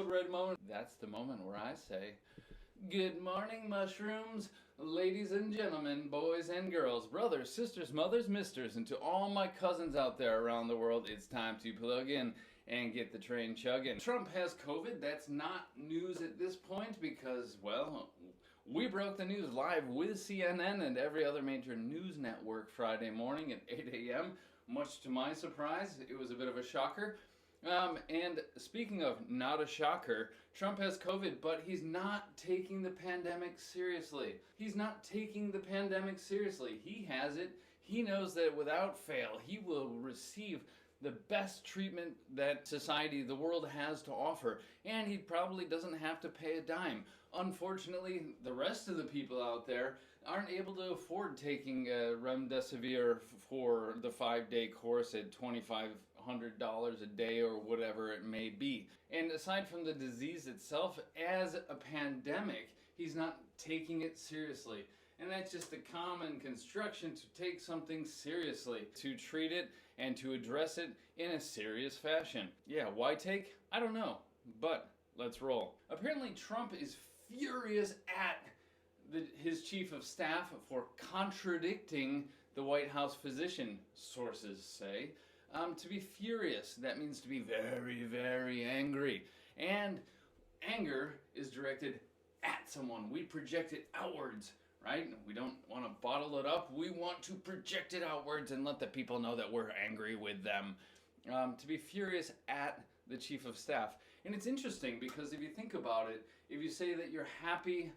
Code Red moment. That's the moment where I say, good morning, mushrooms, ladies and gentlemen, boys and girls, brothers, sisters, mothers, misters, and to all my cousins out there around the world, it's time to plug in and get the train chugging. Trump has COVID. That's not news at this point because, well, we broke the news live with CNN and every other major news network Friday morning at 8 a.m. Much to my surprise, it was a bit of a shocker. And speaking of not a shocker, Trump has COVID, but he's not taking the pandemic seriously. He's not taking the pandemic seriously. He has it. He knows that without fail, he will receive the best treatment that society, the world has to offer, and he probably doesn't have to pay a dime. Unfortunately, the rest of the people out there aren't able to afford taking remdesivir for the 5-day course at $2,500 a day or whatever it may be. And aside from the disease itself, as a pandemic, he's not taking it seriously. And that's just a common construction to take something seriously, to treat it and to address it in a serious fashion. Yeah, why take? I don't know, but let's roll. Apparently Trump is furious at his chief of staff for contradicting the White House physician, sources say. To be furious, that means to be very, very angry. And anger is directed at someone. We project it outwards. Right? We don't want to bottle it up. We want to project it outwards and let the people know that we're angry with them. To be furious at the chief of staff. And it's interesting because if you think about it, if you say that you're happy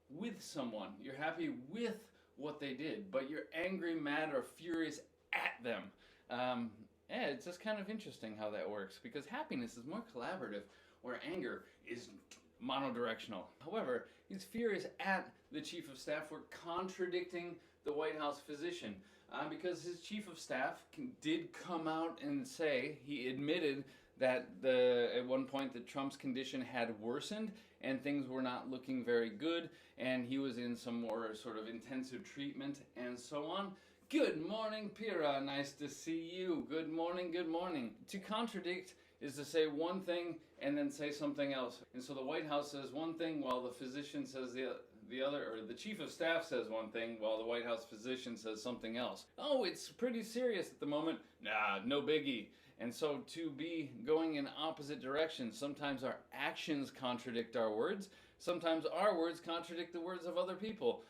with someone, you're happy with what they did, but you're angry, mad, or furious at them. It's just kind of interesting how that works because happiness is more collaborative, where anger is monodirectional. However, he's furious at the chief of staff for contradicting the White House physician because his chief of staff did come out and say, he admitted that at one point that Trump's condition had worsened and things were not looking very good and he was in some more sort of intensive treatment and so on. Good morning, Pira. Nice to see you. Good morning, good morning. To contradict is to say one thing and then say something else. And so the White House says one thing while the physician says the other, or the chief of staff says one thing while the White House physician says something else. Oh, it's pretty serious at the moment. Nah, no biggie. And so to be going in opposite directions, sometimes our actions contradict our words, sometimes our words contradict the words of other people.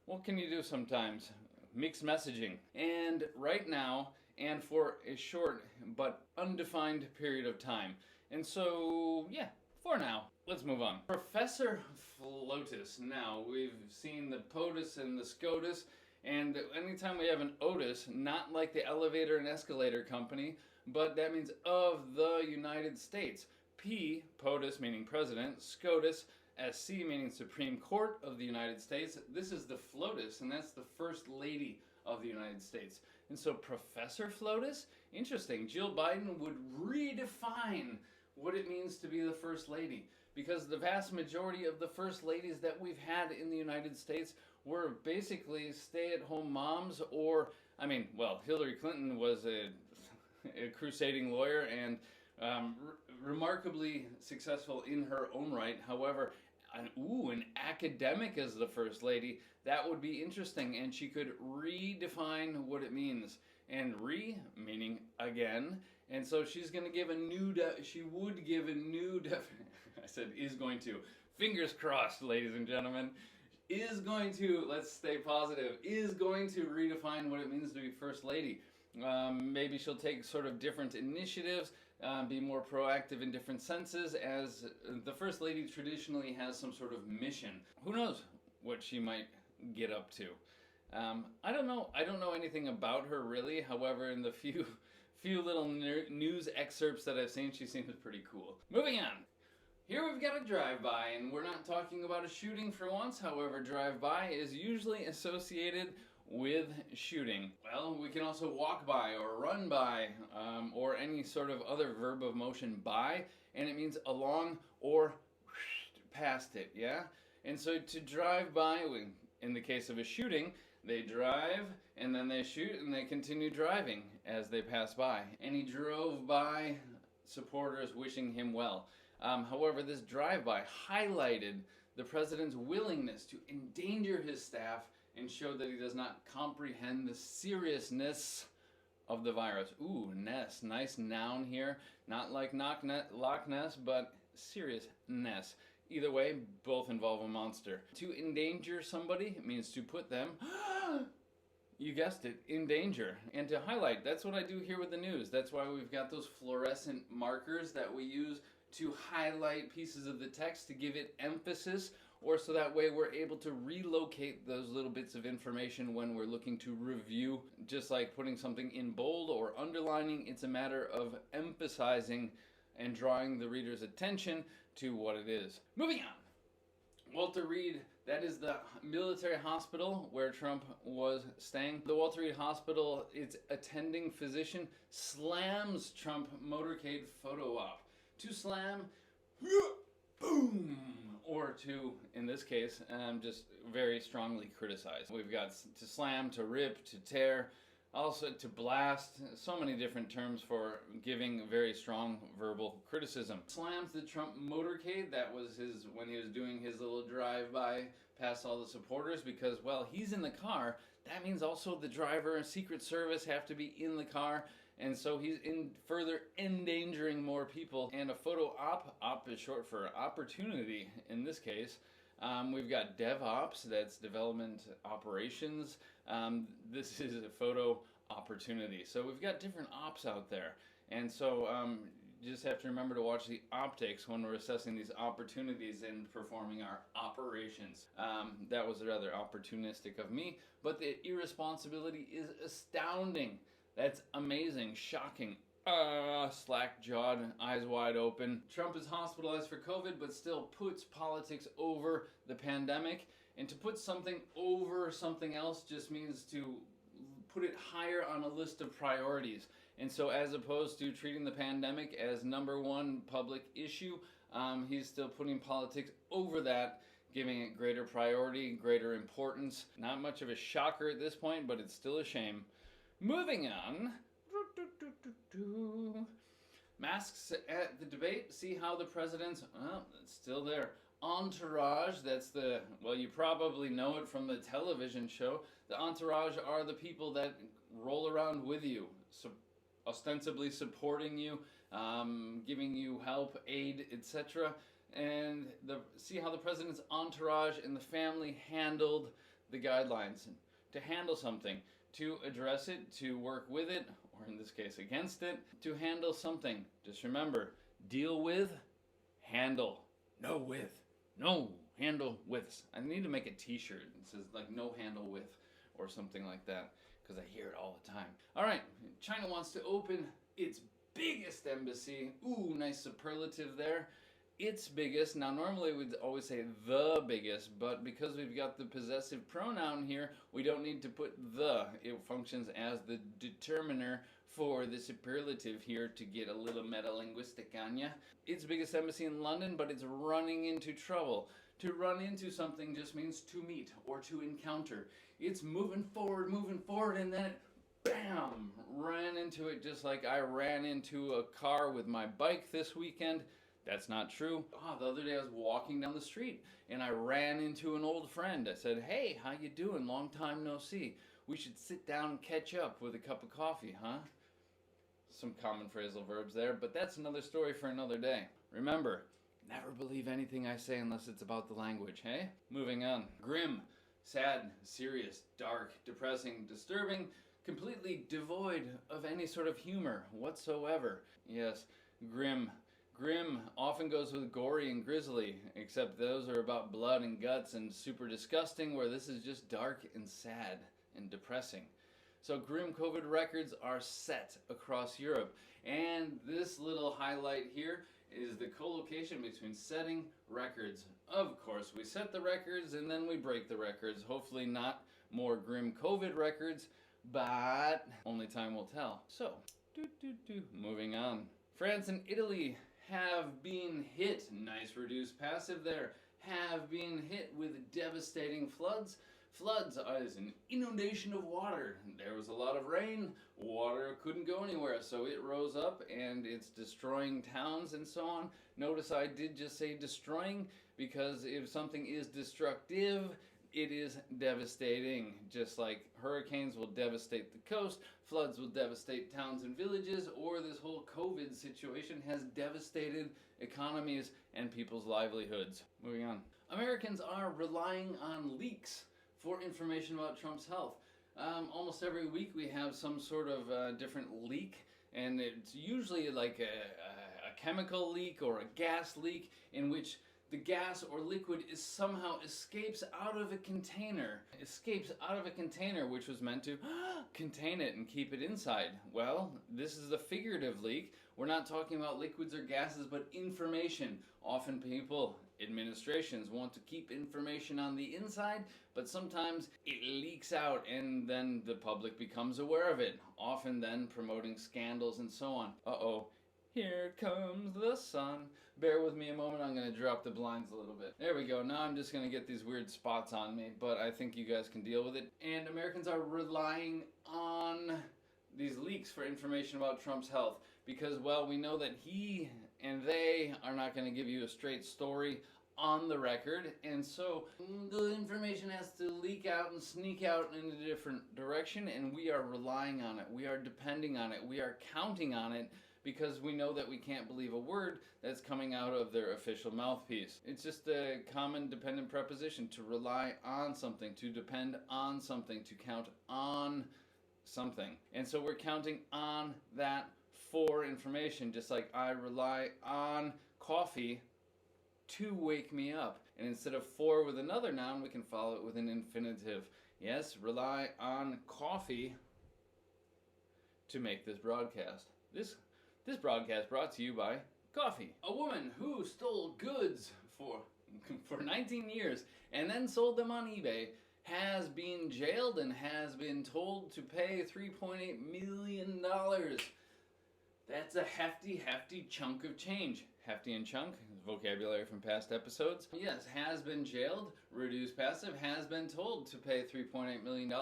What can you do sometimes? Mixed messaging. And right now, and for a short but undefined period of time. And so, yeah, for now, let's move on. Professor Flotus. Now, we've seen the POTUS and the SCOTUS, and anytime we have an OTUS, not like the elevator and escalator company, but that means of the United States. P, POTUS meaning president, SCOTUS, SC meaning Supreme Court of the United States. This is the FLOTUS, and that's the First Lady of the United States. And so Professor Flotus, interesting. Jill Biden would redefine what it means to be the First Lady, because the vast majority of the First Ladies that we've had in the United States were basically stay-at-home moms or, Hillary Clinton was a crusading lawyer and remarkably successful in her own right. However, an academic as the First Lady, that would be interesting, and she could redefine what it means. And meaning again, and so she's going to give a new, I said is going to, fingers crossed, ladies and gentlemen, is going to, let's stay positive, is going to redefine what it means to be First Lady. Maybe she'll take sort of different initiatives, be more proactive in different senses, as the First Lady traditionally has some sort of mission. Who knows what she might get up to? I don't know anything about her really. However, in the few little news excerpts that I've seen, she seems pretty cool. Moving on. Here we've got a drive-by, and we're not talking about a shooting for once. However, drive-by is usually associated with shooting. Well, we can also walk by or run by or any sort of other verb of motion by, and it means along or past it, yeah? And so to drive by, in the case of a shooting, they drive and then they shoot and they continue driving as they pass by. And he drove by supporters wishing him well. However, this drive-by highlighted the president's willingness to endanger his staff and showed that he does not comprehend the seriousness of the virus. Ooh, Ness, nice noun here. Not like Loch Ness, but seriousness. Either way, both involve a monster. To endanger somebody means to put them, you guessed it, in danger. And to highlight, that's what I do here with the news. That's why we've got those fluorescent markers that we use to highlight pieces of the text to give it emphasis, or so that way we're able to relocate those little bits of information when we're looking to review. Just like putting something in bold or underlining, it's a matter of emphasizing and drawing the reader's attention to what it is. Moving on. Walter Reed, that is the military hospital where Trump was staying. The Walter Reed Hospital, its attending physician slams Trump motorcade photo op. To slam, boom, or to, in this case, just very strongly criticize. We've got to slam, to rip, to tear, also to blast, so many different terms for giving very strong verbal criticism. Slams the Trump motorcade, that was when he was doing his little drive-by past all the supporters, because, well, he's in the car. That means also the driver and Secret Service have to be in the car. And so he's further endangering more people. And a photo op is short for opportunity in this case. We've got DevOps, that's development operations. This is a photo opportunity. So we've got different ops out there. And so you just have to remember to watch the optics when we're assessing these opportunities and performing our operations. That was rather opportunistic of me, but the irresponsibility is astounding. That's amazing, shocking, slack-jawed, eyes wide open. Trump is hospitalized for COVID, but still puts politics over the pandemic. And to put something over something else just means to put it higher on a list of priorities. And so as opposed to treating the pandemic as #1 public issue, he's still putting politics over that, giving it greater priority, greater importance. Not much of a shocker at this point, but it's still a shame. Moving on. Masks at the debate. See how the president's, it's still there. Entourage, that's the, well, you probably know it from the television show. The entourage are the people that roll around with you, ostensibly supporting you, giving you help, aid, etc. And see how the president's entourage and the family handled the guidelines. To handle something, to address it, to work with it, or in this case against it, to handle something. Just remember, deal with, handle, no with. No handle with. I need to make a t-shirt that says like no handle with or something like that, because I hear it all the time. All right, China wants to open its biggest embassy. Ooh, nice superlative there. Its biggest. Now normally we'd always say the biggest, but because we've got the possessive pronoun here, we don't need to put the. It functions as the determiner for the superlative here to get a little meta-linguistic on ya. Its biggest embassy in London, but it's running into trouble. To run into something just means to meet or to encounter. It's moving forward, and then it, bam, ran into it just like I ran into a car with my bike this weekend. That's not true. The other day I was walking down the street and I ran into an old friend. I said, "Hey, how you doing? Long time no see. We should sit down and catch up with a cup of coffee, huh?" Some common phrasal verbs there, but that's another story for another day. Remember, never believe anything I say unless it's about the language, hey? Moving on. Grim, sad, serious, dark, depressing, disturbing, completely devoid of any sort of humor whatsoever. Yes, grim. Grim often goes with gory and grisly, except those are about blood and guts and super disgusting, where this is just dark and sad and depressing. So grim COVID records are set across Europe. And this little highlight here is the co-location between setting records. Of course, we set the records and then we break the records. Hopefully not more grim COVID records, but only time will tell. So, moving on. France and Italy have been hit, nice reduced passive there, have been hit with devastating floods. Floods is an inundation of water. There was a lot of rain, water couldn't go anywhere, so it rose up and it's destroying towns and so on. Notice I did just say destroying, because if something is destructive, it is devastating. Just like hurricanes will devastate the coast, floods will devastate towns and villages, or this whole COVID situation has devastated economies and people's livelihoods. Moving on. Americans are relying on leaks for information about Trump's health. Almost every week we have some sort of different leak, and it's usually like a chemical leak or a gas leak in which the gas or liquid somehow escapes out of a container. Which was meant to contain it and keep it inside. Well, this is a figurative leak. We're not talking about liquids or gases, but information. Often people, administrations, want to keep information on the inside, but sometimes it leaks out and then the public becomes aware of it, often then promoting scandals and so on. Uh-oh. Here comes the sun. Bear with me a moment, I'm going to drop the blinds a little bit. There we go, now I'm just going to get these weird spots on me, but I think you guys can deal with it. And Americans are relying on these leaks for information about Trump's health because, well, we know that he and they are not going to give you a straight story on the record, and so the information has to leak out and sneak out in a different direction, and we are relying on it, we are depending on it, we are counting on it, because we know that we can't believe a word that's coming out of their official mouthpiece. It's just a common dependent preposition, to rely on something, to depend on something, to count on something. And so we're counting on that for information, just like I rely on coffee to wake me up. And instead of for with another noun, we can follow it with an infinitive. Yes, rely on coffee to make this broadcast. This broadcast brought to you by coffee. A woman who stole goods for 19 years and then sold them on eBay has been jailed and has been told to pay $3.8 million. That's a hefty chunk of change. Hefty and chunk, vocabulary from past episodes. Yes, has been jailed, reduced passive, has been told to pay $3.8 million.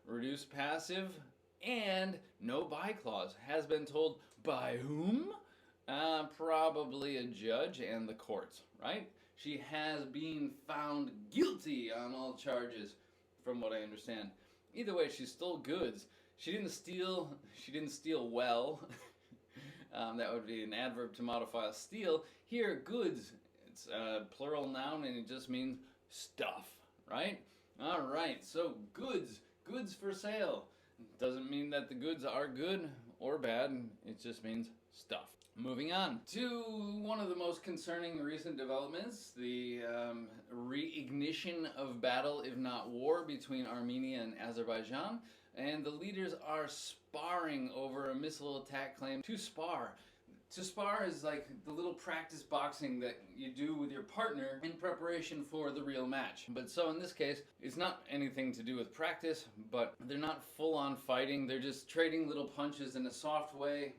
Reduced passive and no buy clause, has been told by whom? Probably a judge and the courts, right? She has been found guilty on all charges, from what I understand. Either way, she stole goods. She didn't steal well. That would be an adverb to modify steal. Here, goods, it's a plural noun and it just means stuff, right? All right, so goods for sale. Doesn't mean that the goods are good or bad, it just means stuff. Moving on to one of the most concerning recent developments, the reignition of battle, if not war, between Armenia and Azerbaijan, and the leaders are sparring over a missile attack claim to Spar. To spar is like the little practice boxing that you do with your partner in preparation for the real match. But so in this case, it's not anything to do with practice, but they're not full-on fighting. They're just trading little punches in a soft way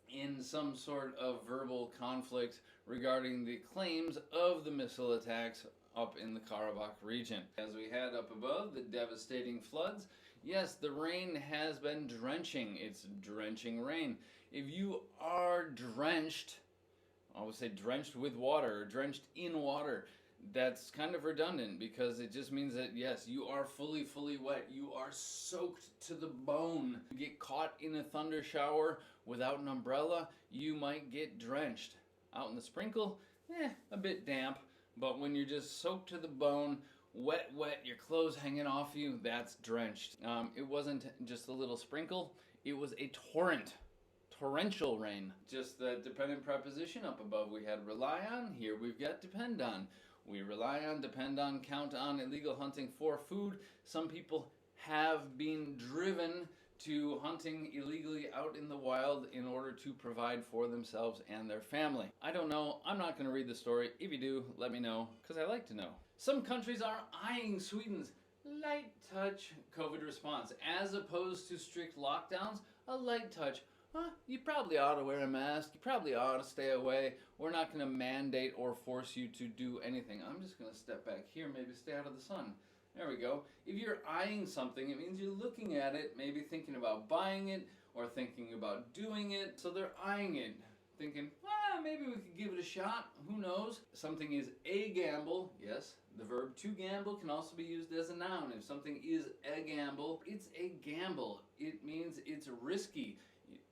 in some sort of verbal conflict regarding the claims of the missile attacks up in the Karabakh region. As we had up above, the devastating floods. Yes, the rain has been drenching. It's drenching rain. If you are drenched, I would say drenched with water or drenched in water, that's kind of redundant because it just means that, yes, you are fully wet. You are soaked to the bone. You get caught in a thunder shower without an umbrella, you might get drenched. Out in the sprinkle, a bit damp, but when you're just soaked to the bone, wet, your clothes hanging off you, that's drenched. It wasn't just a little sprinkle, it was a torrential rain. Just the dependent preposition up above we had rely on, here we've got depend on. We rely on, depend on, count on illegal hunting for food. Some people have been driven to hunting illegally out in the wild in order to provide for themselves and their family. I don't know, I'm not going to read the story. If you do, let me know, because I like to know. Some countries are eyeing Sweden's light touch COVID response. As opposed to strict lockdowns, a light touch. You probably ought to wear a mask, you probably ought to stay away. We're not going to mandate or force you to do anything. I'm just going to step back here, maybe stay out of the sun. There we go. If you're eyeing something, it means you're looking at it, maybe thinking about buying it or thinking about doing it. So they're eyeing it, thinking, maybe we could give it a shot. Who knows? Something is a gamble. Yes, the verb to gamble can also be used as a noun. If something is a gamble, it's a gamble. It means it's risky.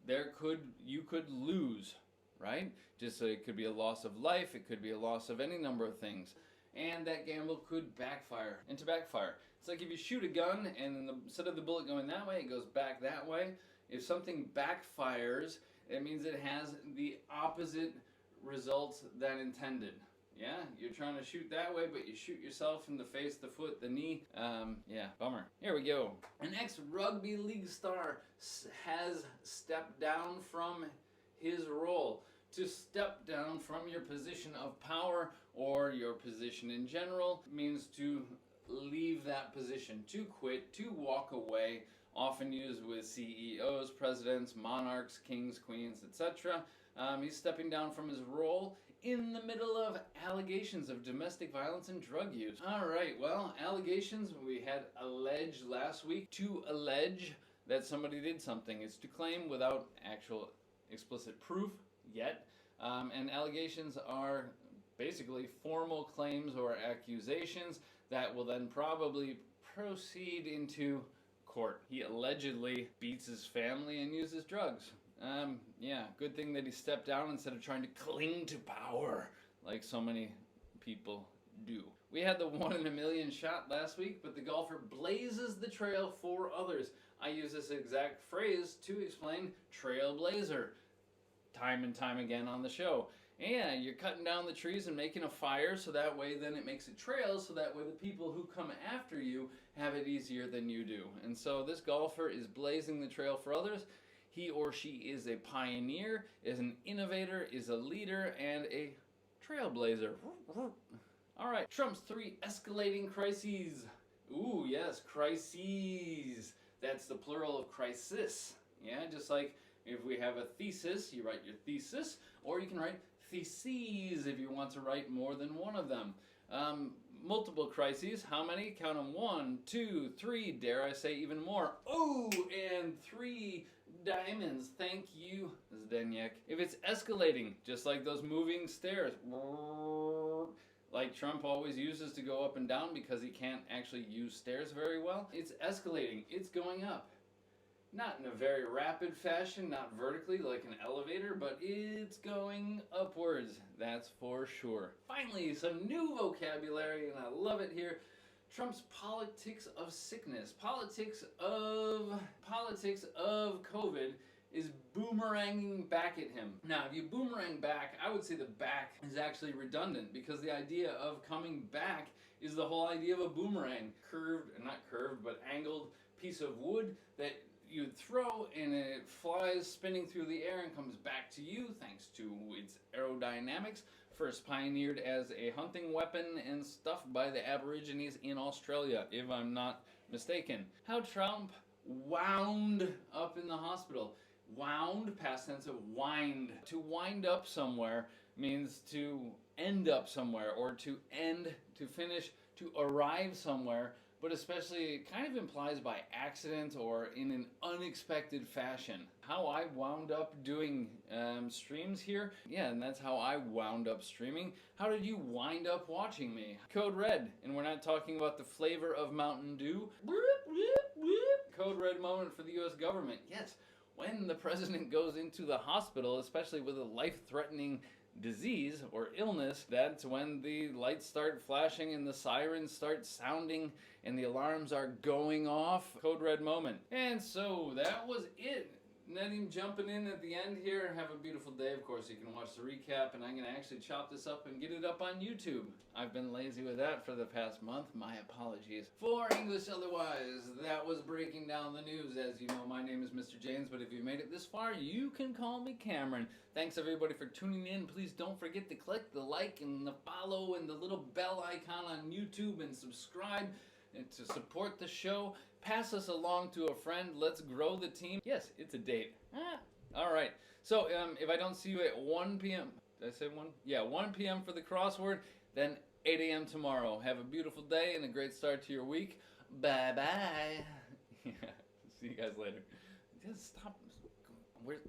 You could lose, right? Just so it could be a loss of life, it could be a loss of any number of things. And that gamble could backfire. And to backfire, it's like if you shoot a gun and instead of the bullet going that way, it goes back that way. If something backfires, it means it has the opposite results than intended. Yeah, you're trying to shoot that way, but you shoot yourself in the face, the foot, the knee. Yeah, bummer. Here we go. An ex-rugby league star has stepped down from his role. To step down from your position of power or your position in general means to leave that position, to quit, to walk away, often used with CEOs, presidents, monarchs, kings, queens, etc. He's stepping down from his role in the middle of allegations of domestic violence and drug use. All right, well, allegations, we had alleged last week. To allege that somebody did something is to claim without actual explicit proof yet. And allegations are basically formal claims or accusations that will then probably proceed into court. He allegedly beats his family and uses drugs. Yeah, good thing that he stepped down instead of trying to cling to power like so many people do. We had the 1 in a million shot last week, but the golfer blazes the trail for others. I use this exact phrase to explain trailblazer time and time again on the show. Yeah, you're cutting down the trees and making a fire, so that way then it makes a trail, so that way the people who come after you have it easier than you do. And so this golfer is blazing the trail for others. He or she is a pioneer, is an innovator, is a leader, and a trailblazer. All right, Trump's 3 escalating crises. Ooh, yes, crises. That's the plural of crisis. Yeah, just like if we have a thesis, you write your thesis, or you can write theses if you want to write more than one of them. Multiple crises, how many? Count them: 1, 2, 3, dare I say even more. Oh, and 3 diamonds. Thank you, Zdenyek. If it's escalating, just like those moving stairs, like Trump always uses to go up and down because he can't actually use stairs very well, it's escalating, it's going up. Not in a very rapid fashion, not vertically like an elevator, but it's going upwards, that's for sure. Finally, some new vocabulary, and I love it here. Trump's politics of sickness, politics of COVID is boomeranging back at him. Now, if you boomerang back, I would say the back is actually redundant because the idea of coming back is the whole idea of a boomerang. Not curved, but angled piece of wood that you throw and it flies spinning through the air and comes back to you thanks to its aerodynamics. First pioneered as a hunting weapon and stuffed by the Aborigines in Australia, if I'm not mistaken. How Trump wound up in the hospital. Wound, past tense of wind. To wind up somewhere means to end up somewhere, or to end, to finish, to arrive somewhere, but especially it kind of implies by accident or in an unexpected fashion. How I wound up doing streams here, yeah, and that's how I wound up streaming. How did you wind up watching me? Code Red, and we're not talking about the flavor of Mountain Dew. Code Red moment for the US government. Yes, when the president goes into the hospital, especially with a life-threatening disease or illness, that's when the lights start flashing and the sirens start sounding and the alarms are going off. Code Red moment. And so that was it. Netting jumping in at the end here. Have a beautiful day. Of course, you can watch the recap, and I'm going to actually chop this up and get it up on YouTube. I've been lazy with that for the past month. My apologies. For English Otherwise, that was breaking down the news. As you know, my name is Mr. James, but if you made it this far, you can call me Cameron. Thanks everybody for tuning in. Please don't forget to click the like and the follow and the little bell icon on YouTube and subscribe and to support the show. Pass us along to a friend. Let's grow the team. Yes, it's a date. All right. So if I don't see you at 1 p.m. Did I say 1? Yeah, 1 p.m. for the crossword, then 8 a.m. tomorrow. Have a beautiful day and a great start to your week. Bye-bye. Yeah. See you guys later. Just stop. Where's...